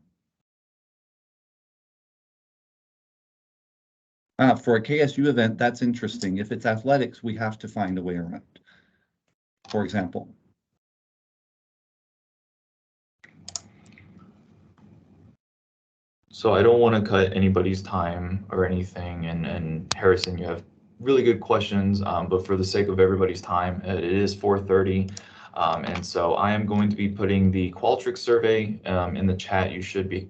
Speaker 7: For a KSU event, that's interesting. If it's athletics, we have to find a way around, for example.
Speaker 2: So I don't want to cut anybody's time or anything, and Harrison, you have really good questions, but for the sake of everybody's time, it is 4:30, and so I am going to be putting the Qualtrics survey in the chat. You should be,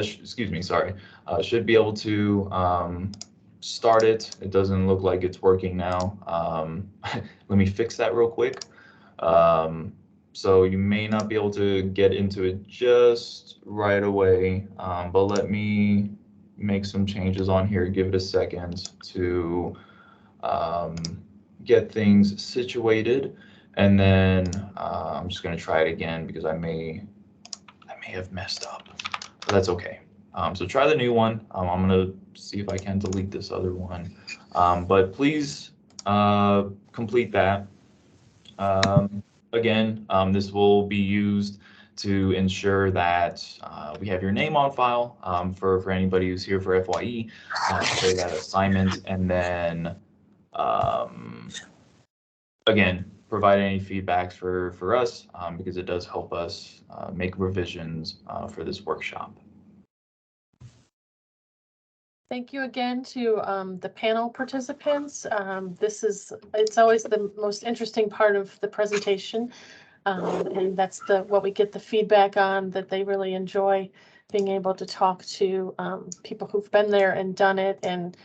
Speaker 2: should be able to start it. It doesn't look like it's working now. Let me fix that real quick. So you may not be able to get into it just right away, but let me make some changes on here. Give it a second to get things situated, and then I'm just going to try it again, because I may have messed up, but that's okay. So try the new one. I'm going to see if I can delete this other one, but please complete that. Again, this will be used to ensure that we have your name on file for anybody who's here for FYE for that assignment, and then again, provide any feedbacks for us, because it does help us make revisions for this workshop.
Speaker 3: Thank you again to the panel participants. It's always the most interesting part of the presentation. And that's what we get the feedback on, that they really enjoy being able to talk to people who've been there and done it and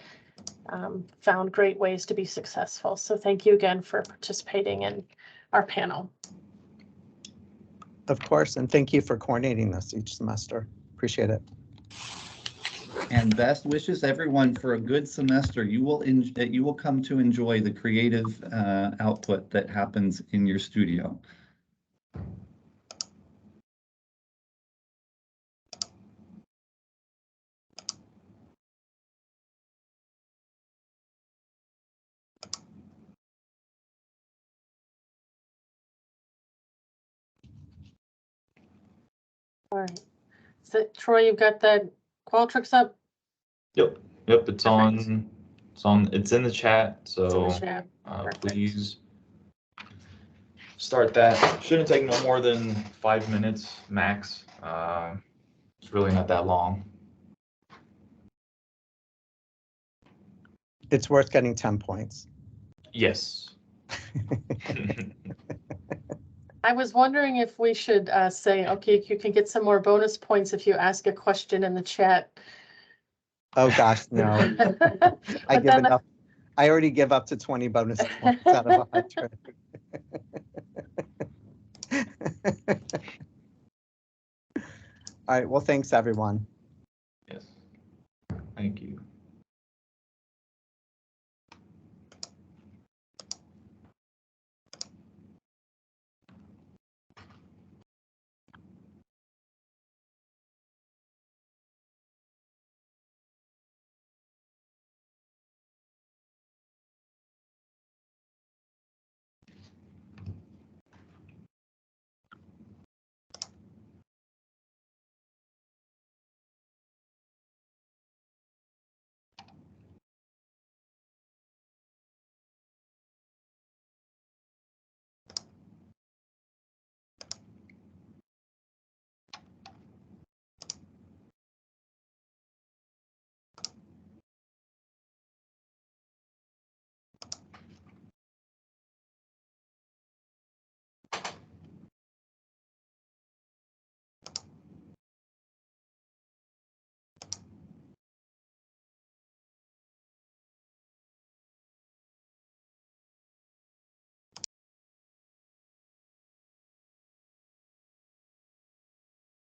Speaker 3: found great ways to be successful. So thank you again for participating in our panel.
Speaker 5: Of course, and thank you for coordinating this each semester. Appreciate it.
Speaker 7: And best wishes everyone for a good semester. You will come to enjoy the creative output that happens in your studio.
Speaker 3: All right. So Troy, you've got the Qualtrics up?
Speaker 2: Yep, it's on, it's in the chat,
Speaker 3: It's in
Speaker 2: so
Speaker 3: the chat. Perfect.
Speaker 2: please start that. Shouldn't take no more than 5 minutes max. It's really not that long.
Speaker 5: It's worth getting 10 points.
Speaker 2: Yes.
Speaker 3: I was wondering if we should say, okay, you can get some more bonus points if you ask a question in the chat.
Speaker 5: Oh gosh, no. I give enough. I already give up to 20 bonus points out of 100. All right, well, thanks everyone.